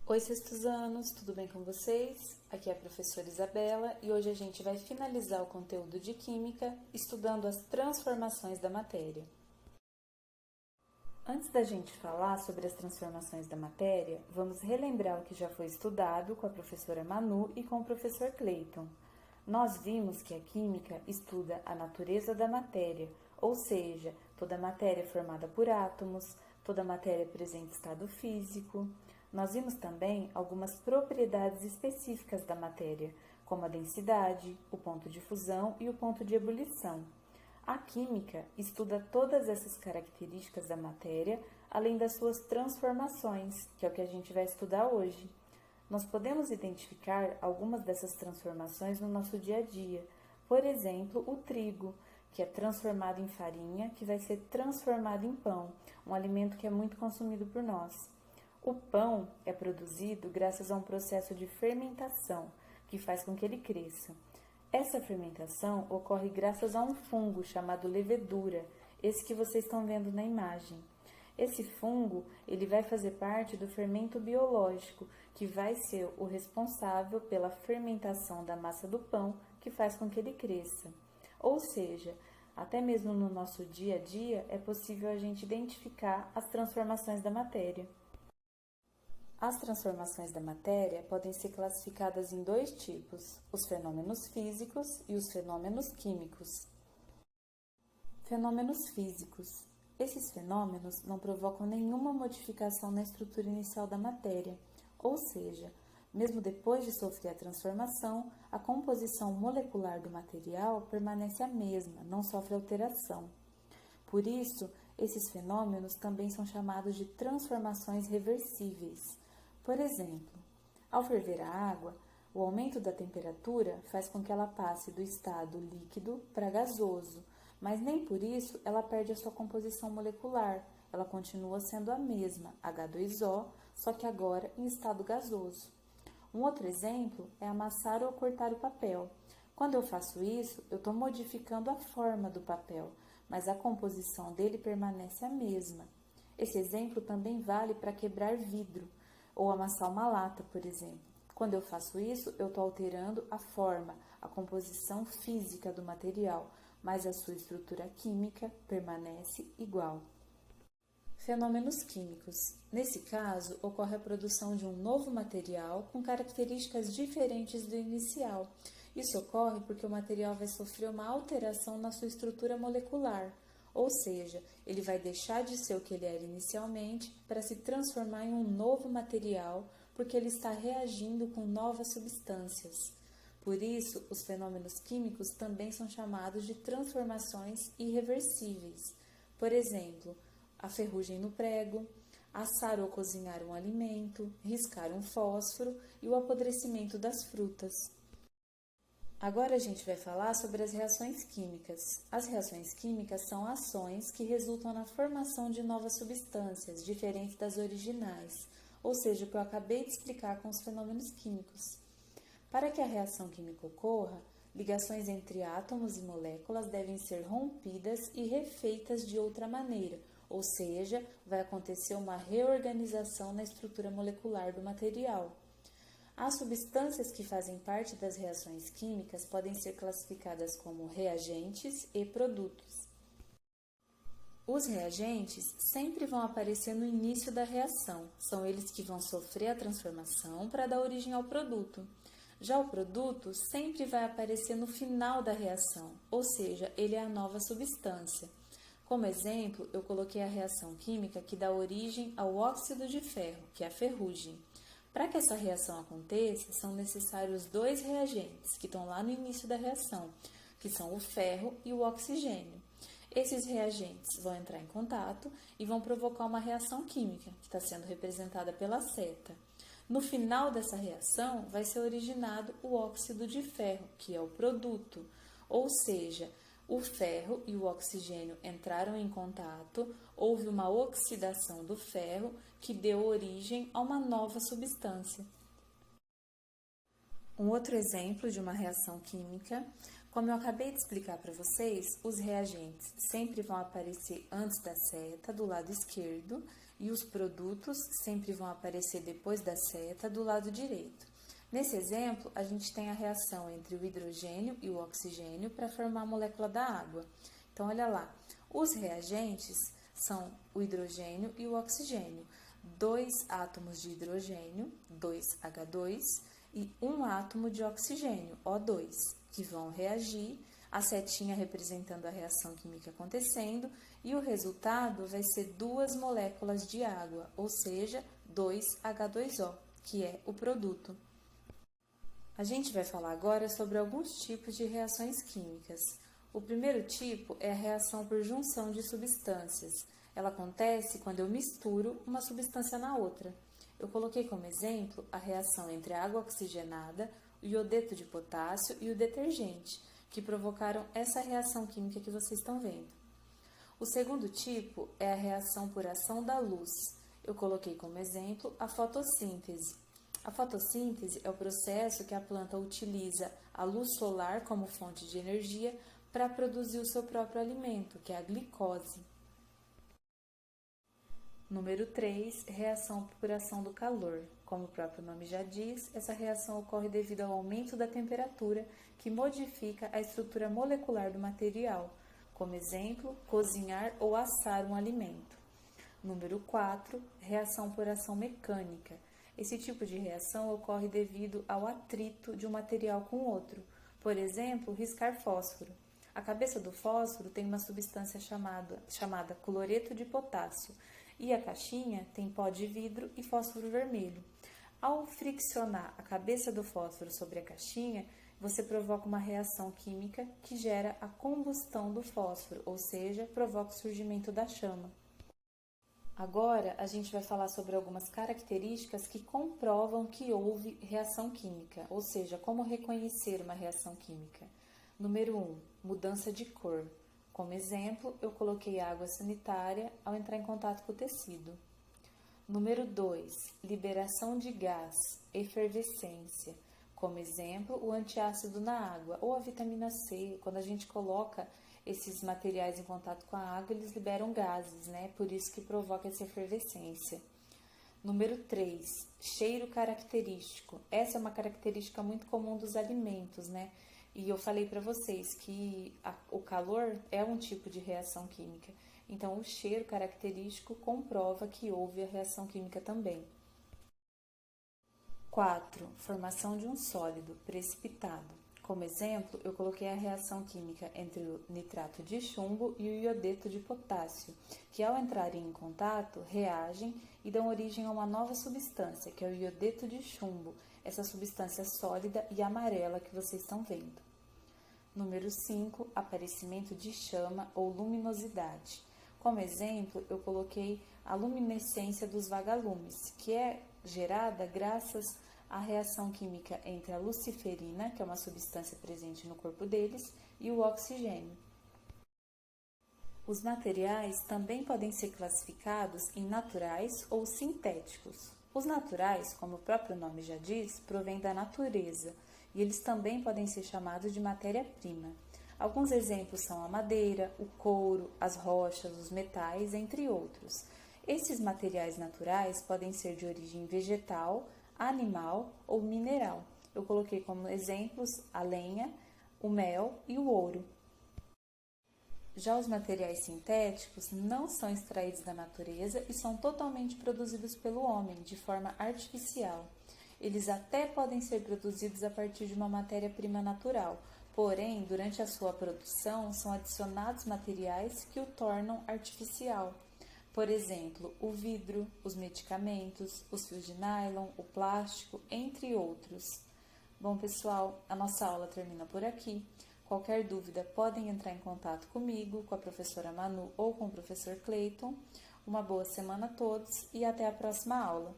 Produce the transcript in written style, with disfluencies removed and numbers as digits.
Oi, sextos anos, tudo bem com vocês? Aqui é a professora Isabela e hoje a gente vai finalizar o conteúdo de Química estudando as transformações da matéria. Antes da gente falar sobre as transformações da matéria, vamos relembrar o que já foi estudado com a professora Manu e com o professor Clayton. Nós vimos que a Química estuda a natureza da matéria, ou seja, toda matéria é formada por átomos, toda matéria presente em estado físico. Nós vimos também algumas propriedades específicas da matéria, como a densidade, o ponto de fusão e o ponto de ebulição. A Química estuda todas essas características da matéria, além das suas transformações, que é o que a gente vai estudar hoje. Nós podemos identificar algumas dessas transformações no nosso dia a dia. Por exemplo, o trigo, que é transformado em farinha, que vai ser transformado em pão, um alimento que é muito consumido por nós. O pão é produzido graças a um processo de fermentação, que faz com que ele cresça. Essa fermentação ocorre graças a um fungo chamado levedura, esse que vocês estão vendo na imagem. Esse fungo, ele vai fazer parte do fermento biológico, que vai ser o responsável pela fermentação da massa do pão, que faz com que ele cresça. Ou seja, até mesmo no nosso dia a dia é possível a gente identificar as transformações da matéria. As transformações da matéria podem ser classificadas em dois tipos, os fenômenos físicos e os fenômenos químicos. Fenômenos físicos. Esses fenômenos não provocam nenhuma modificação na estrutura inicial da matéria, ou seja, mesmo depois de sofrer a transformação, a composição molecular do material permanece a mesma, não sofre alteração. Por isso, esses fenômenos também são chamados de transformações reversíveis. Por exemplo, ao ferver a água, o aumento da temperatura faz com que ela passe do estado líquido para gasoso, mas nem por isso ela perde a sua composição molecular. Ela continua sendo a mesma, H2O, só que agora em estado gasoso. Um outro exemplo é amassar ou cortar o papel. Quando eu faço isso, eu estou modificando a forma do papel, mas a composição dele permanece a mesma. Esse exemplo também vale para quebrar vidro ou amassar uma lata, por exemplo. Quando eu faço isso, eu estou alterando a forma, a composição física do material, mas a sua estrutura química permanece igual. Fenômenos químicos. Nesse caso, ocorre a produção de um novo material com características diferentes do inicial. Isso ocorre porque o material vai sofrer uma alteração na sua estrutura molecular, ou seja, ele vai deixar de ser o que ele era inicialmente para se transformar em um novo material porque ele está reagindo com novas substâncias. Por isso, os fenômenos químicos também são chamados de transformações irreversíveis. Por exemplo, a ferrugem no prego, assar ou cozinhar um alimento, riscar um fósforo e o apodrecimento das frutas. Agora a gente vai falar sobre as reações químicas. As reações químicas são ações que resultam na formação de novas substâncias, diferentes das originais, ou seja, o que eu acabei de explicar com os fenômenos químicos. Para que a reação química ocorra, ligações entre átomos e moléculas devem ser rompidas e refeitas de outra maneira, ou seja, vai acontecer uma reorganização na estrutura molecular do material. As substâncias que fazem parte das reações químicas podem ser classificadas como reagentes e produtos. Os reagentes sempre vão aparecer no início da reação, são eles que vão sofrer a transformação para dar origem ao produto. Já o produto sempre vai aparecer no final da reação, ou seja, ele é a nova substância. Como exemplo, eu coloquei a reação química que dá origem ao óxido de ferro, que é a ferrugem. Para que essa reação aconteça, são necessários dois reagentes que estão lá no início da reação, que são o ferro e o oxigênio. Esses reagentes vão entrar em contato e vão provocar uma reação química, que está sendo representada pela seta. No final dessa reação, vai ser originado o óxido de ferro, que é o produto, ou seja, o ferro e o oxigênio entraram em contato, houve uma oxidação do ferro que deu origem a uma nova substância. Um outro exemplo de uma reação química, como eu acabei de explicar para vocês, os reagentes sempre vão aparecer antes da seta, do lado esquerdo, e os produtos sempre vão aparecer depois da seta do lado direito. Nesse exemplo, a gente tem a reação entre o hidrogênio e o oxigênio para formar a molécula da água. Então, olha lá, os reagentes são o hidrogênio e o oxigênio. 2 átomos de hidrogênio, 2H2, e 1 átomo de oxigênio, O2, que vão reagir, a setinha representando a reação química acontecendo, e o resultado vai ser 2 moléculas de água, ou seja, 2H2O, que é o produto. A gente vai falar agora sobre alguns tipos de reações químicas. O primeiro tipo é a reação por junção de substâncias. Ela acontece quando eu misturo uma substância na outra. Eu coloquei como exemplo a reação entre a água oxigenada, o iodeto de potássio e o detergente, que provocaram essa reação química que vocês estão vendo. O segundo tipo é a reação por ação da luz. Eu coloquei como exemplo a fotossíntese. A fotossíntese é o processo que a planta utiliza a luz solar como fonte de energia para produzir o seu próprio alimento, que é a glicose. Número 3, reação por ação do calor. Como o próprio nome já diz, essa reação ocorre devido ao aumento da temperatura que modifica a estrutura molecular do material. Como exemplo, cozinhar ou assar um alimento. Número 4, reação por ação mecânica. Esse tipo de reação ocorre devido ao atrito de um material com outro. Por exemplo, riscar fósforo. A cabeça do fósforo tem uma substância chamada cloreto de potássio e a caixinha tem pó de vidro e fósforo vermelho. Ao friccionar a cabeça do fósforo sobre a caixinha, você provoca uma reação química que gera a combustão do fósforo, ou seja, provoca o surgimento da chama. Agora, a gente vai falar sobre algumas características que comprovam que houve reação química, ou seja, como reconhecer uma reação química. Número 1, mudança de cor. Como exemplo, eu coloquei água sanitária ao entrar em contato com o tecido. Número 2, liberação de gás, efervescência. Como exemplo, o antiácido na água ou a vitamina C. Quando a gente coloca esses materiais em contato com a água, eles liberam gases, né? Por isso que provoca essa efervescência. Número 3, cheiro característico. Essa é uma característica muito comum dos alimentos, né? E eu falei para vocês que o calor é um tipo de reação química. Então, o cheiro característico comprova que houve a reação química também. 4. Formação de um sólido precipitado. Como exemplo, eu coloquei a reação química entre o nitrato de chumbo e o iodeto de potássio, que ao entrarem em contato, reagem e dão origem a uma nova substância, que é o iodeto de chumbo, essa substância sólida e amarela que vocês estão vendo. Número 5, aparecimento de chama ou luminosidade. Como exemplo, eu coloquei a luminescência dos vagalumes, que é gerada graças à reação química entre a luciferina, que é uma substância presente no corpo deles, e o oxigênio. Os materiais também podem ser classificados em naturais ou sintéticos. Os naturais, como o próprio nome já diz, provêm da natureza, e eles também podem ser chamados de matéria-prima. Alguns exemplos são a madeira, o couro, as rochas, os metais, entre outros. Esses materiais naturais podem ser de origem vegetal, animal ou mineral. Eu coloquei como exemplos a lenha, o mel e o ouro. Já os materiais sintéticos não são extraídos da natureza e são totalmente produzidos pelo homem, de forma artificial. Eles até podem ser produzidos a partir de uma matéria-prima natural, porém, durante a sua produção, são adicionados materiais que o tornam artificial. Por exemplo, o vidro, os medicamentos, os fios de nylon, o plástico, entre outros. Bom, pessoal, a nossa aula termina por aqui. Qualquer dúvida, podem entrar em contato comigo, com a professora Manu ou com o professor Cleiton. Uma boa semana a todos e até a próxima aula.